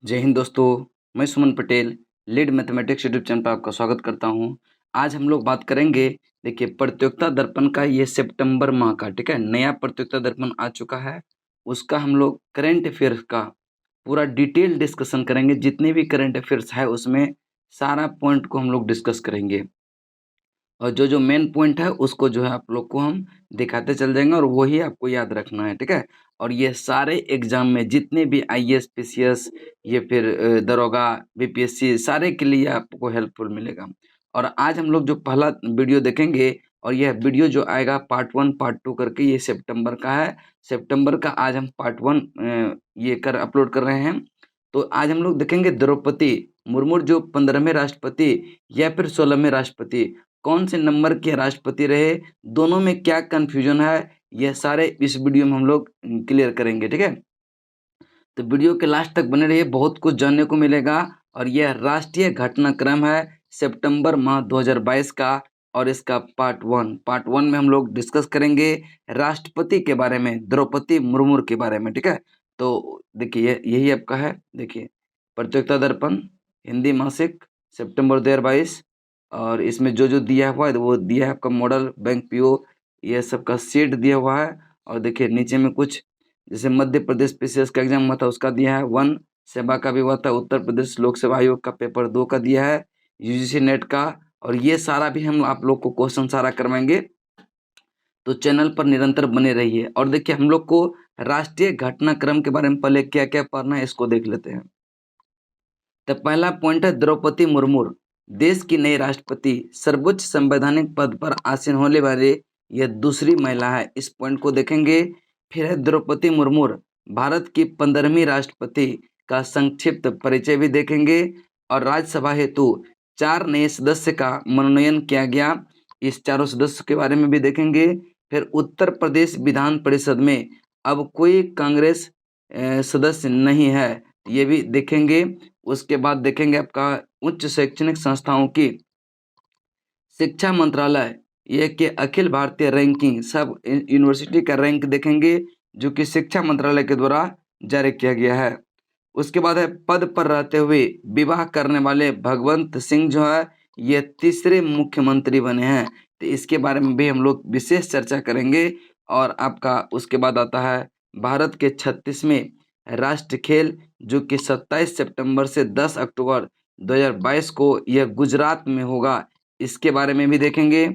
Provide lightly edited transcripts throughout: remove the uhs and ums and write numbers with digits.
जय हिंद दोस्तों। मैं Suman Patel lead mathematics YouTube channel पर आपका स्वागत करता हूं। आज हम लोग बात करेंगे। देखिए, प्रतियोगिता दर्पण का ये सितंबर माह का, ठीक है, नया प्रतियोगिता दर्पण आ चुका है। उसका हम लोग करंट अफेयर्स का पूरा डिटेल डिस्कशन करेंगे। जितने भी करंट अफेयर्स है उसमें सारा पॉइंट को हम लोग डिस्कस करेंगे, और जो जो मेन पॉइंट है उसको जो है आप लोग को हम दिखाते चल जाएंगे, और वही आपको याद रखना है, ठीक है। और ये सारे एग्जाम में जितने भी आईएएस पीसीएस, ये फिर दरोगा, बीपीएससी, सारे के लिए आपको हेल्पफुल मिलेगा। और आज हम लोग जो पहला वीडियो देखेंगे, और यह वीडियो जो आएगा पार्ट 1 पार्ट 2 करके, ये सितंबर का है। सितंबर का आज हम पार्ट 1 ये कर अपलोड कर रहे हैं। तो आज हम लोग देखेंगे द्रौपदी मुर्मू जो 15वें राष्ट्रपति या फिर 16वें राष्ट्रपति, कौन से नंबर के राष्ट्रपति रहे, दोनों में क्या कंफ्यूजन है, यह सारे इस वीडियो में हम लोग क्लियर करेंगे, ठीक है। तो वीडियो के लास्ट तक बने रहिए, बहुत कुछ जानने को मिलेगा। और यह राष्ट्रीय घटनाक्रम है सितंबर माह 2022 का, और इसका पार्ट वन में हम लोग डिस्कस करेंगे राष्ट्रपति के बारे में, द्रौपदी मुर्मू के बारे में, ठीक है। तो देखिए, यही आपका है। देखिए, प्रतियोगिता दर्पण हिंदी मासिक सितंबर 2022, और इसमें जो जो दिया हुआ है वो दिया है आपका मॉडल बैंक पीओ, यह सबका सीट दिया हुआ है। और देखिए नीचे में कुछ, जैसे मध्य प्रदेश पीसीएस का एग्जाम हुआ था उसका दिया है, वन सेवा का भी हुआ था, उत्तर प्रदेश लोक सेवा आयोग का पेपर 2 का दिया है, यूजीसी नेट का। और ये सारा भी हम आप लोग को क्वेश्चन सारा करवाएंगे, तो चैनल पर निरंतर बने रहिए। और देखिए, हम लोग को राष्ट्रीय घटनाक्रम के बारे में पहले क्या क्या पढ़ना है इसको देख लेते हैं। तो पहला पॉइंट है द्रौपदी मुर्मू, देश की नई राष्ट्रपति, सर्वोच्च संवैधानिक पद पर आसीन होने वाले यह दूसरी महिला है, इस पॉइंट को देखेंगे। फिर है द्रौपदी मुर्मू भारत की 15वीं राष्ट्रपति का संक्षिप्त परिचय भी देखेंगे। और राज्यसभा हेतु 4 नए सदस्य का मनोनयन किया गया, इस चारों सदस्यों के बारे में भी देखेंगे। फिर उत्तर प्रदेश विधान परिषद में अब कोई कांग्रेस सदस्य नहीं है, ये भी देखेंगे। उसके बाद देखेंगे आपका उच्च शैक्षणिक संस्थाओं की शिक्षा मंत्रालय, ये कि अखिल भारतीय रैंकिंग, सब यूनिवर्सिटी का रैंक देखेंगे, जो कि शिक्षा मंत्रालय के द्वारा जारी किया गया है। उसके बाद है पद पर रहते हुए विवाह करने वाले भगवंत सिंह जो है, ये तीसरे मुख्यमंत्री बने हैं, तो इसके बारे में भी हम लोग विशेष चर्चा करेंगे। और आपका उसके बाद आता है भारत के 36वें राष्ट्रीय खेल, जो कि 27 सितंबर से 10 अक्टूबर 2022 को यह गुजरात में होगा, इसके बारे में भी देखेंगे।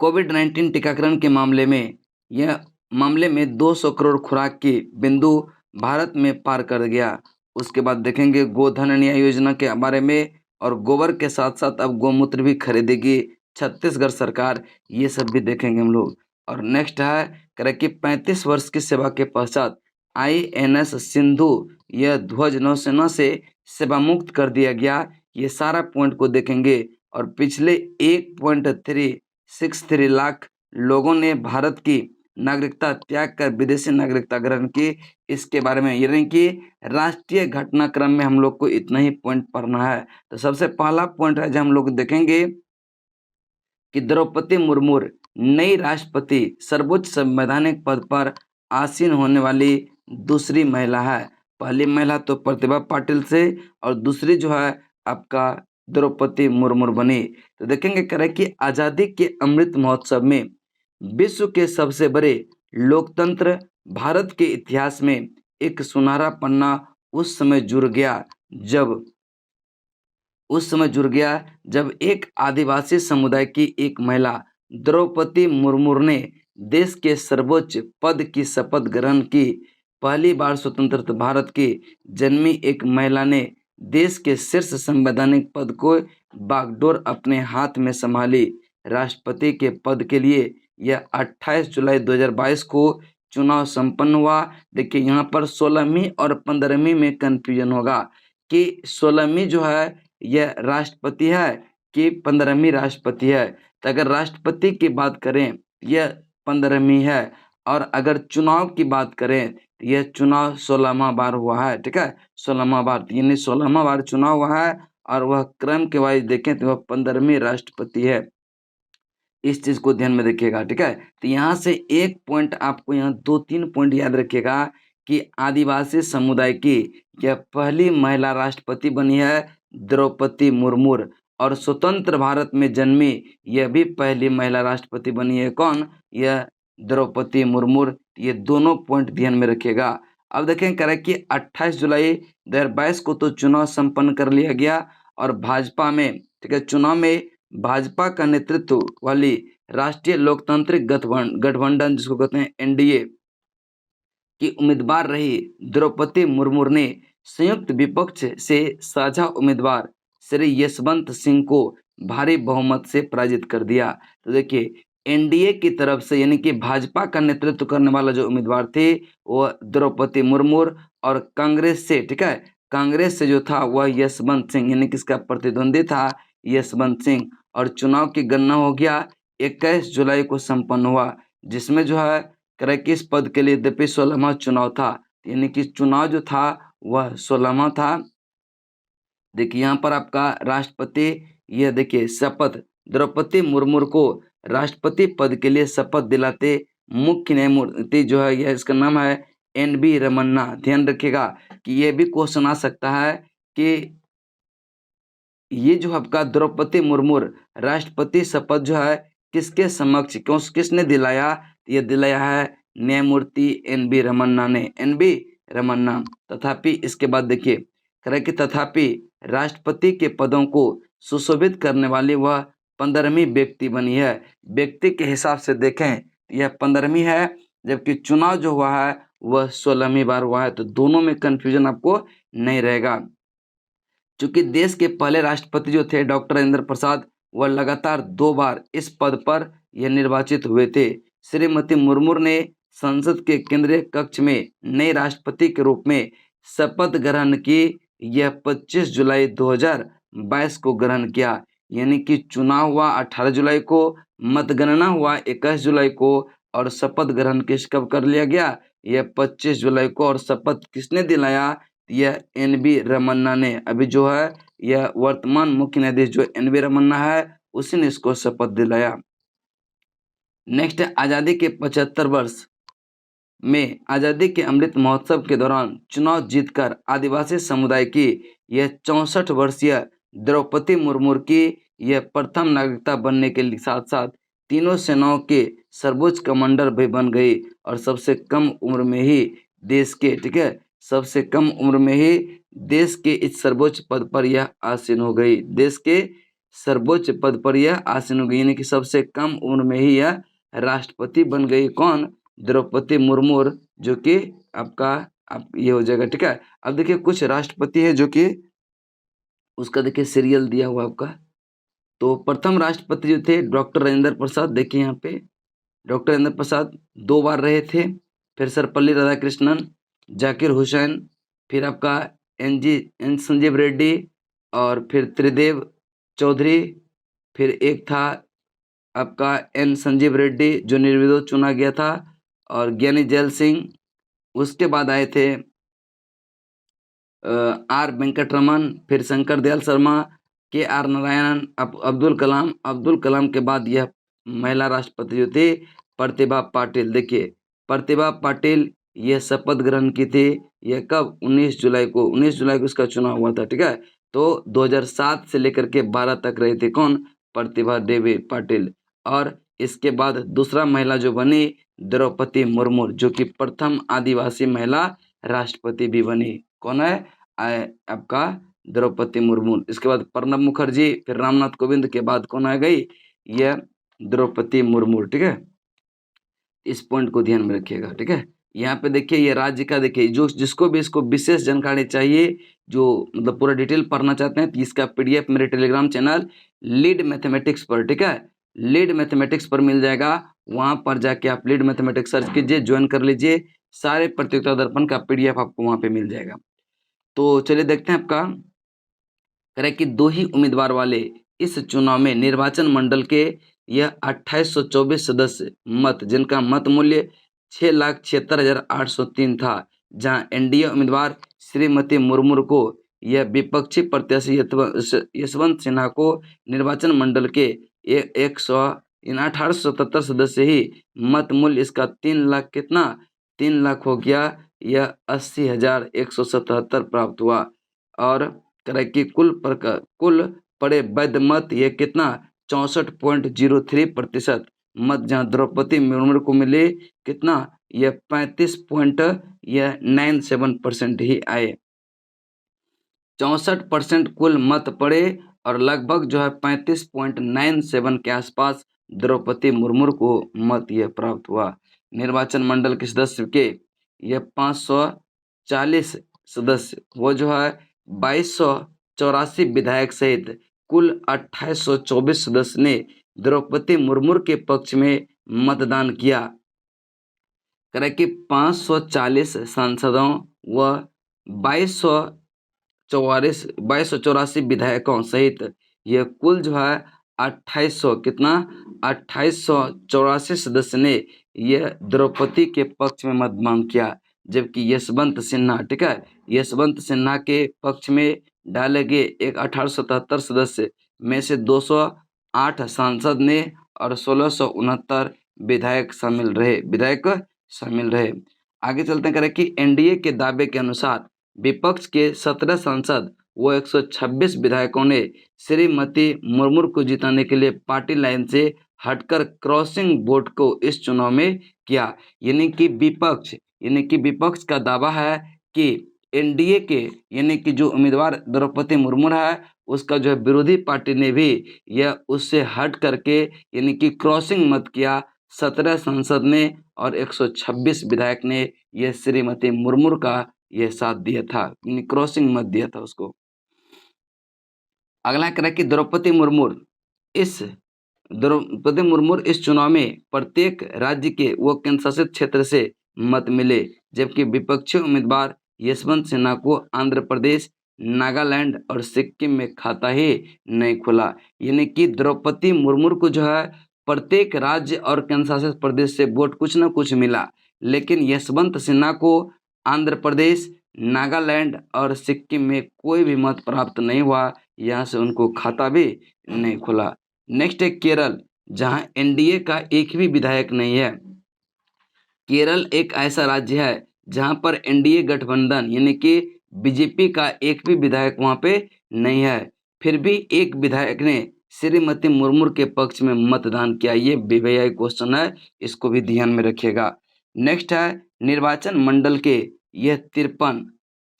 कोविड-19 टीकाकरण के मामले में 200 करोड़ खुराक की बिंदु भारत में पार कर गया। उसके बाद देखेंगे गोधन न्याय योजना के बारे में, और गोबर के साथ साथ अब गोमूत्र भी खरीदेगी छत्तीसगढ़ सरकार, ये सब भी देखेंगे हम लोग। और नेक्स्ट है करें कि 35 वर्ष की सेवा के पश्चात आईएनएस सिंधु यह ध्वज नौसेना से सेवा मुक्त कर दिया गया, ये सारा पॉइंट को देखेंगे। और पिछले 1.363 लाख लोगों ने भारत की नागरिकता त्याग कर विदेशी नागरिकता ग्रहण की, इसके बारे में, यानी कि राष्ट्रीय घटनाक्रम में हम लोग को इतना ही पॉइंट पढ़ना है। तो सबसे पहला पॉइंट है जो हम लोग देखेंगे कि द्रौपदी मुर्मू नई राष्ट्रपति, सर्वोच्च संवैधानिक पद पर आसीन होने वाली दूसरी महिला है। पहली महिला तो प्रतिभा पाटिल से, और दूसरी जो है आपका द्रौपदी मुर्मू बनी। तो देखेंगे करें कि आजादी के अमृत महोत्सव में विश्व के सबसे बड़े लोकतंत्र भारत के इतिहास में एक सुनहरा पन्ना उस समय जुड़ गया जब एक आदिवासी समुदाय की एक महिला द्रौपदी मुर्मू ने देश के सर्वोच्च पद की शपथ ग्रहण की। पहली बार स्वतंत्र भारत की जन्मी एक महिला ने देश के शीर्ष संवैधानिक पद को बागडोर अपने हाथ में संभाली। राष्ट्रपति के पद के लिए यह 28 जुलाई 2022 को चुनाव संपन्न हुआ। देखिए यहाँ पर 16वीं और 15वीं में कंफ्यूजन होगा कि 16वीं जो है यह राष्ट्रपति है कि 15वीं राष्ट्रपति है। तो अगर राष्ट्रपति की बात करें यह 15वीं है, और अगर चुनाव की बात करें तो यह चुनाव 16वां बार हुआ है, ठीक है, 16वां बार, यानी 16वां बार चुनाव हुआ है। और वह क्रम के वाइज देखें तो वह 15वीं राष्ट्रपति है, इस चीज को ध्यान में रखिएगा, ठीक है। तो यहाँ से एक पॉइंट आपको, यहाँ 2-3 पॉइंट याद रखिएगा कि आदिवासी समुदाय की यह पहली महिला राष्ट्रपति बनी है द्रौपदी मुर्मू, और स्वतंत्र भारत में जन्मी यह भी पहली महिला राष्ट्रपति बनी है। कौन? यह द्रौपदी मुर्मू। ये दोनों पॉइंट ध्यान में रखिएगा। अब देखें करें कि 28 जुलाई 2022 को तो चुनाव संपन्न कर लिया गया, और भाजपा में, ठीक है, चुनाव में भाजपा का नेतृत्व वाली राष्ट्रीय लोकतांत्रिक गठबंधन जिसको कहते हैं एनडीए की उम्मीदवार रही द्रौपदी मुर्मू ने संयुक्त विपक्ष से साझा उम्मीदवार श्री यशवंत सिंह को भारी बहुमत से पराजित कर दिया। तो देखिए एनडीए की तरफ से यानी कि भाजपा का नेतृत्व करने वाला जो उम्मीदवार थे वो द्रौपदी मुर्मू, और कांग्रेस से, ठीक है, कांग्रेस से जो था वह यशवंत सिंह यानी कि इसका प्रतिद्वंदी था यशवंत सिंह। और चुनाव की गणना हो गया 21 जुलाई को संपन्न हुआ, जिसमें जो है करे किस पद के लिए यद्यपि 16वां चुनाव था, यानी कि चुनाव जो था वह 16वां था। देखिए यहाँ पर आपका राष्ट्रपति, यह देखिए शपथ, द्रौपदी मुर्मू को राष्ट्रपति पद के लिए शपथ दिलाते मुख्य न्यायमूर्ति जो है यह इसका नाम है एन.बी. रमन्ना। ध्यान रखिएगा कि यह भी क्वेश्चन आ सकता है कि ये जो आपका द्रौपदी मुर्मू राष्ट्रपति शपथ जो है किसके समक्ष, किसने दिलाया? ये दिलाया है न्यायमूर्ति एन.बी. रमन्ना ने, एन.बी. रमन्ना। तथापि इसके बाद देखिए करें कि तथापि राष्ट्रपति के पदों को सुशोभित करने वाली वह 15वीं व्यक्ति बनी है। व्यक्ति के हिसाब से देखें यह 15वीं है, जबकि चुनाव जो हुआ है वह 16वीं बार हुआ है। तो दोनों में कंफ्यूजन आपको नहीं रहेगा। चूंकि देश के पहले राष्ट्रपति जो थे डॉक्टर राजेंद्र प्रसाद, वह लगातार 2 बार इस पद पर यह निर्वाचित हुए थे। श्रीमती मुर्मू ने संसद के केंद्रीय कक्ष में नए राष्ट्रपति के रूप में शपथ ग्रहण की। यह 25 जुलाई 2022 को ग्रहण किया, यानी कि चुनाव हुआ 18 जुलाई को, मतगणना हुआ 21 जुलाई को, और शपथ ग्रहण किस कब कर लिया गया? यह 25 जुलाई को। और शपथ किसने दिलाया? यह एन.बी. रमन्ना ने। अभी जो है यह वर्तमान मुख्य न्यायाधीश जो एन.बी. रमन्ना है उसी ने इसको शपथ दिलाया। नेक्स्ट है आजादी के 75 वर्ष में आजादी के अमृत महोत्सव के दौरान चुनाव जीतकर आदिवासी समुदाय की यह 64 वर्षीय द्रौपदी मुर्मू की यह प्रथम नागरिकता बनने के साथ साथ तीनों सेनाओं के सर्वोच्च कमांडर भी बन गई, और सबसे कम उम्र में ही देश के, ठीक है, सबसे कम उम्र में ही देश के इस सर्वोच्च पद पर यह आसीन हो गई। देश के सर्वोच्च पद पर यह आसीन हो गई, यानी कि सबसे कम उम्र में ही यह राष्ट्रपति बन गई। कौन? द्रौपदी मुर्मू, जो कि आपका आप ये हो जाएगा, ठीक है। अब देखिए कुछ राष्ट्रपति है जो कि उसका देखिए सीरियल दिया हुआ आपका। तो प्रथम राष्ट्रपति जो थे डॉक्टर राजेंद्र प्रसाद, देखिए यहाँ पे डॉक्टर राजेंद्र प्रसाद 2 बार रहे थे। फिर सर्वपल्ली राधाकृष्णन, जाकिर हुसैन, फिर आपका एन संजीव रेड्डी, और फिर त्रिदेव चौधरी, फिर एक था आपका एन संजीव रेड्डी जो निर्विरोध चुना गया था, और ज्ञानी जैल सिंह। उसके बाद आए थे आर वेंकटरमन, फिर शंकर दयाल शर्मा, के आर नारायणन, अब्दुल कलाम के बाद यह महिला राष्ट्रपति जो थी प्रतिभा पाटिल। देखिए प्रतिभा पाटिल यह शपथ ग्रहण की थी। यह कब? 19 जुलाई को, 19 जुलाई को इसका चुनाव हुआ था, ठीक है। तो 2007 से लेकर के 12 तक रही थी। कौन? प्रतिभा देवी पाटिल। और इसके बाद दूसरा महिला जो बनी द्रौपदी मुर्मू, जो कि प्रथम आदिवासी महिला राष्ट्रपति भी बनी। कौन है? आपका द्रौपदी मुर्मू। इसके बाद प्रणब मुखर्जी, फिर रामनाथ कोविंद के बाद कौन आ गई? यह द्रौपदी मुर्मू, ठीक है। इस पॉइंट को ध्यान में रखिएगा, ठीक है। यहाँ पे देखिए ये राज्य का, देखिए जो जिसको भी इसको विशेष जानकारी चाहिए, जो मतलब पूरा डिटेल पढ़ना चाहते हैं, तो इसका पीडीएफ मेरे टेलीग्राम चैनल लीड मैथमेटिक्स पर, ठीक है, लीड मैथमेटिक्स पर मिल जाएगा। वहाँ पर जाके आप लीड मैथमेटिक्स सर्च कीजिए, ज्वाइन कर लीजिए, सारे प्रतियोगिता दर्पण का पीडीएफ आपको वहाँ पे मिल जाएगा। तो चलिए देखते हैं आपका करें कि 2 ही उम्मीदवार वाले इस चुनाव में निर्वाचन मंडल के यह 2824 सदस्य मत, जिनका मत मूल्य 6,76,803 था, जहां एनडीए उम्मीदवार श्रीमती मुर्मू को यह विपक्षी प्रत्याशी यशवंत सिन्हा को निर्वाचन मंडल के 1877 सदस्य ही मत मूल्य इसका 3 लाख कितना 3 लाख हो गया यह 80,177 प्राप्त हुआ। और कह रहा है कि कुल पड़े वैध मत ये कितना 64.03% मत जहाँ द्रौपदी मुर्मू को मिले कितना यह 35.97% ही आए। 64% कुल मत पड़े और लगभग जो है 35.97 के आसपास द्रौपदी मुर्मू को मत यह प्राप्त हुआ। निर्वाचन मंडल के सदस्य के यह 540 सदस्य वो जो है 2284 विधायक सहित कुल 2824 सदस्य ने द्रौपदी मुर्मू के पक्ष में मतदान किया। करें कि 540 सांसदों व 2284 विधायकों सहित यह कुल जो है 2884 सदस्य ने यह द्रौपदी के पक्ष में मतदान किया। जबकि यशवंत सिन्हा, ठीक है, यशवंत सिन्हा के पक्ष में डाले गए एक 1877 सदस्य में से 208 सांसद ने और 1669 विधायक शामिल रहे। आगे चलते हैं। करें कि एनडीए के दावे के अनुसार विपक्ष के 17 सांसद व 126 विधायकों ने श्रीमती मुर्मू को जिताने के लिए पार्टी लाइन से हटकर क्रॉसिंग वोट को इस चुनाव में किया। यानी कि विपक्ष का दावा है कि एनडीए के यानी कि जो उम्मीदवार द्रौपदी मुर्मू है उसका जो है विरोधी पार्टी ने भी यह उससे हट करके यानी कि क्रॉसिंग मत किया। 17 सांसद ने और 126 विधायक ने यह श्रीमती मुर्मू का यह साथ दिया था, यानी क्रॉसिंग मत दिया था उसको। अगला कह रहा है कि द्रौपदी मुर्मू इस चुनाव में प्रत्येक राज्य के व केंद्र शासित क्षेत्र से मत मिले। जबकि विपक्षी उम्मीदवार यशवंत सिन्हा को आंध्र प्रदेश, नागालैंड और सिक्किम में खाता ही नहीं खुला। यानी कि द्रौपदी मुर्मू को जो है प्रत्येक राज्य और केंद्र शासित प्रदेश से वोट कुछ न कुछ मिला, लेकिन यशवंत सिन्हा को आंध्र प्रदेश, नागालैंड और सिक्किम में कोई भी मत प्राप्त नहीं हुआ। यहाँ से उनको खाता भी नहीं खुला। नेक्स्ट है केरल, जहां एनडीए का एक भी विधायक नहीं है। केरल एक ऐसा राज्य है जहां पर एनडीए गठबंधन यानी कि बीजेपी का एक भी विधायक वहां पे नहीं है, फिर भी एक विधायक ने श्रीमती मुर्मू के पक्ष में मतदान किया। ये वीवीआई क्वेश्चन है, इसको भी ध्यान में रखिएगा। नेक्स्ट है निर्वाचन मंडल के यह 53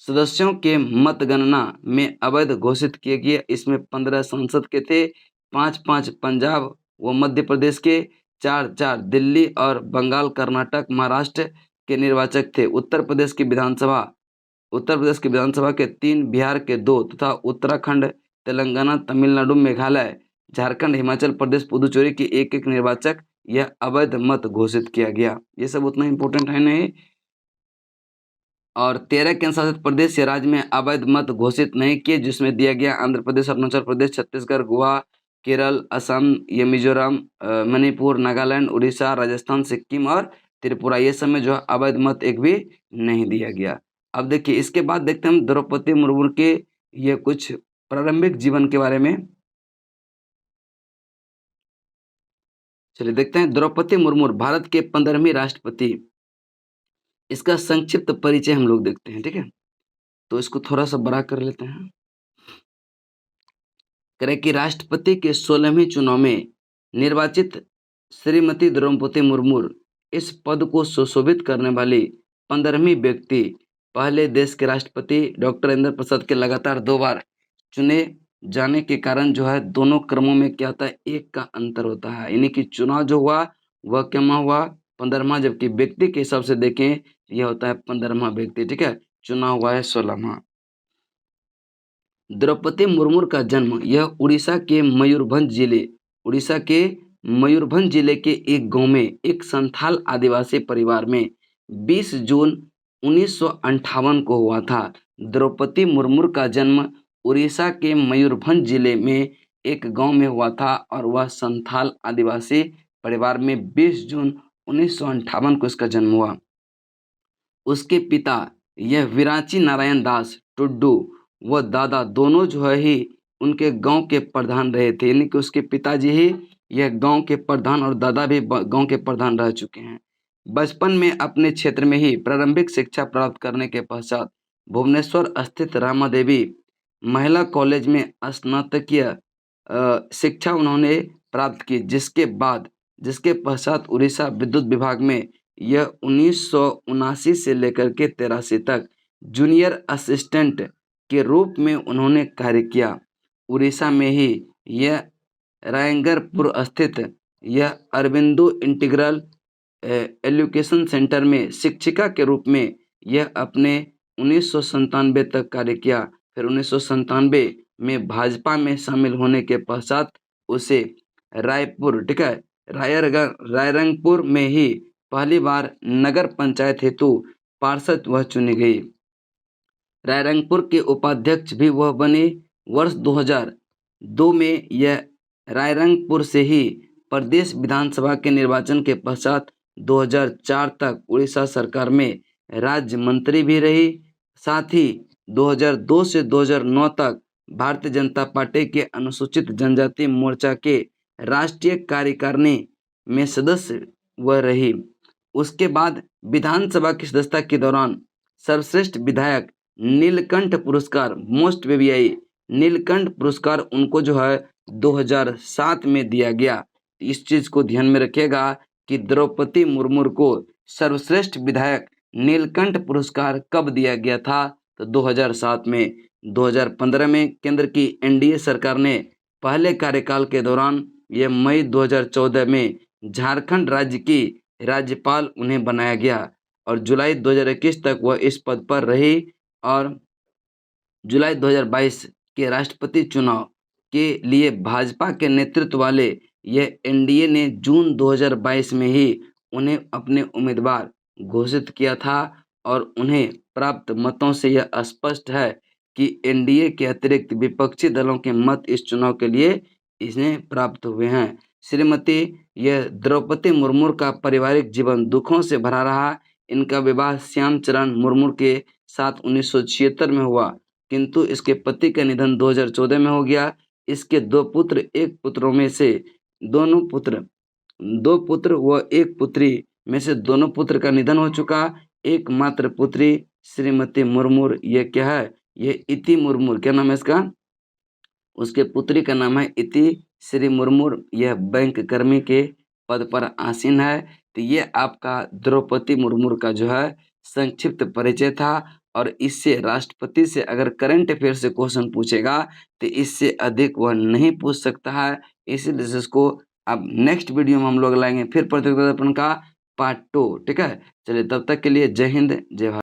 सदस्यों के मतगणना में अवैध घोषित किए गए। इसमें 15 संसद के थे, 5 पंजाब व मध्य प्रदेश के, 4 दिल्ली और बंगाल, कर्नाटक, महाराष्ट्र के निर्वाचक थे। उत्तर प्रदेश की विधानसभा के 3, बिहार के 2 तथा उत्तराखंड, तेलंगाना, तमिलनाडु, मेघालय, झारखंड, हिमाचल प्रदेश, पुदुचेरी के एक निर्वाचक यह अवैध मत घोषित किया गया। ये सब उतना इम्पोर्टेंट है नहीं। और 13 केंद्र शासित प्रदेश या राज्य में अवैध मत घोषित नहीं किए, जिसमें दिया गया आंध्र प्रदेश, अरुणाचल प्रदेश, छत्तीसगढ़, गोवा, केरल, असम, ये मिजोरम, मणिपुर, नागालैंड, उड़ीसा, राजस्थान, सिक्किम और त्रिपुरा। ये सब में जो अवैध मत एक भी नहीं दिया गया। अब देखिए इसके बाद देखते हैं हम द्रौपदी मुर्मू के ये कुछ प्रारंभिक जीवन के बारे में। चलिए देखते हैं द्रौपदी मुर्मू भारत के 15वीं राष्ट्रपति। इसका संक्षिप्त परिचय हम लोग देखते हैं, ठीक है। तो इसको थोड़ा सा बड़ा कर लेते हैं। करें कि राष्ट्रपति के 16वें चुनाव में निर्वाचित श्रीमती द्रौपदी मुर्मू इस पद को सुशोभित करने वाली 15वीं व्यक्ति, पहले देश के राष्ट्रपति डॉक्टर राजेंद्र प्रसाद के लगातार 2 बार चुने जाने के कारण जो है दोनों क्रमों में क्या होता है, 1 का अंतर होता है। यानी कि चुनाव जो हुआ वह क्या हुआ 15वां, जबकि व्यक्ति के हिसाब से देखें यह होता है 15वां व्यक्ति, ठीक है। चुनाव हुआ है 16वां। द्रौपदी मुर्मू का जन्म यह उड़ीसा के मयूरभंज जिले के एक गांव में एक संथाल आदिवासी परिवार में 20 जून 1958 को हुआ था। द्रौपदी मुर्मू का जन्म उड़ीसा के मयूरभंज जिले में एक गांव में हुआ था और वह संथाल आदिवासी परिवार में 20 जून 1958 को इसका जन्म हुआ। उसके पिता यह विराची नारायण दास टुड्डू व दादा दोनों जो है ही उनके गांव के प्रधान रहे थे। यानी कि उसके पिताजी ही यह गांव के प्रधान और दादा भी गांव के प्रधान रह चुके हैं। बचपन में अपने क्षेत्र में ही प्रारंभिक शिक्षा प्राप्त करने के पश्चात भुवनेश्वर स्थित रामा देवी महिला कॉलेज में स्नातकीय शिक्षा उन्होंने प्राप्त की, जिसके पश्चात उड़ीसा विद्युत विभाग में यह 1979 से लेकर के 83 तक जूनियर असिस्टेंट के रूप में उन्होंने कार्य किया। उड़ीसा में ही यह रायंगरपुर स्थित यह अरबिंदो इंटीग्रल एजुकेशन सेंटर में शिक्षिका के रूप में यह अपने 1997 तक कार्य किया। फिर 1997 में भाजपा में शामिल होने के पश्चात उसे रायपुर, ठीक है, रायरंगपुर में ही पहली बार नगर पंचायत हेतु पार्षद वह चुनी गई। रायरंगपुर के उपाध्यक्ष भी वह बने। वर्ष 2002 में यह रायरंगपुर से ही प्रदेश विधानसभा के निर्वाचन के पश्चात 2004 तक उड़ीसा सरकार में राज्य मंत्री भी रही। साथ ही 2002 से 2009 तक भारतीय जनता पार्टी के अनुसूचित जनजाति मोर्चा के राष्ट्रीय कार्यकारिणी में सदस्य वह रही। उसके बाद विधानसभा की सदस्यता के दौरान सर्वश्रेष्ठ विधायक नीलकंठ पुरस्कार, मोस्ट वीवीआई नीलकंठ पुरस्कार उनको जो है 2007 में दिया गया। इस चीज को ध्यान में रखिएगा कि द्रौपदी मुर्मू को सर्वश्रेष्ठ विधायक नीलकंठ पुरस्कार कब दिया गया था, तो 2007 में। 2015 में केंद्र की एनडीए सरकार ने पहले कार्यकाल के दौरान यह मई 2014 में झारखंड राज्य की राज्यपाल उन्हें बनाया गया और जुलाई 2021 तक वह इस पद पर रही और जुलाई 2022 के राष्ट्रपति चुनाव के लिए भाजपा के नेतृत्व वाले यह एनडीए ने जून 2022 में ही उन्हें अपने उम्मीदवार घोषित किया था और उन्हें प्राप्त मतों से यह स्पष्ट है कि एनडीए के अतिरिक्त विपक्षी दलों के मत इस चुनाव के लिए इन्हें प्राप्त हुए हैं। श्रीमती यह द्रौपदी मुर्मू का पारिवारिक जीवन दुखों से भरा रहा। इनका विवाह श्यामचरण मुर्मू के साथ 1976 में हुआ, किंतु इसके पति का निधन 2014 में हो गया। इसके दो पुत्र, एक पुत्रों में से दो पुत्र व एक पुत्री में से दोनों पुत्र का निधन हो चुका। एकमात्र पुत्री श्रीमती मुर्मू, ये क्या है, ये इति मुर्मू, क्या नाम है इसका, उसके पुत्री का नाम है इति श्री मुर्मू। यह बैंक कर्मी के पद पर आसीन है। तो ये आपका द्रौपदी मुर्मू का जो है संक्षिप्त परिचय था और इससे राष्ट्रपति से अगर करंट अफेयर से क्वेश्चन पूछेगा तो इससे अधिक वह नहीं पूछ सकता है। इसीलिए इसको अब नेक्स्ट वीडियो में हम लोग लाएंगे फिर प्रतियोगिता दर्पण का पार्ट 2। ठीक है, चलिए तब तक के लिए जय हिंद जय भारत।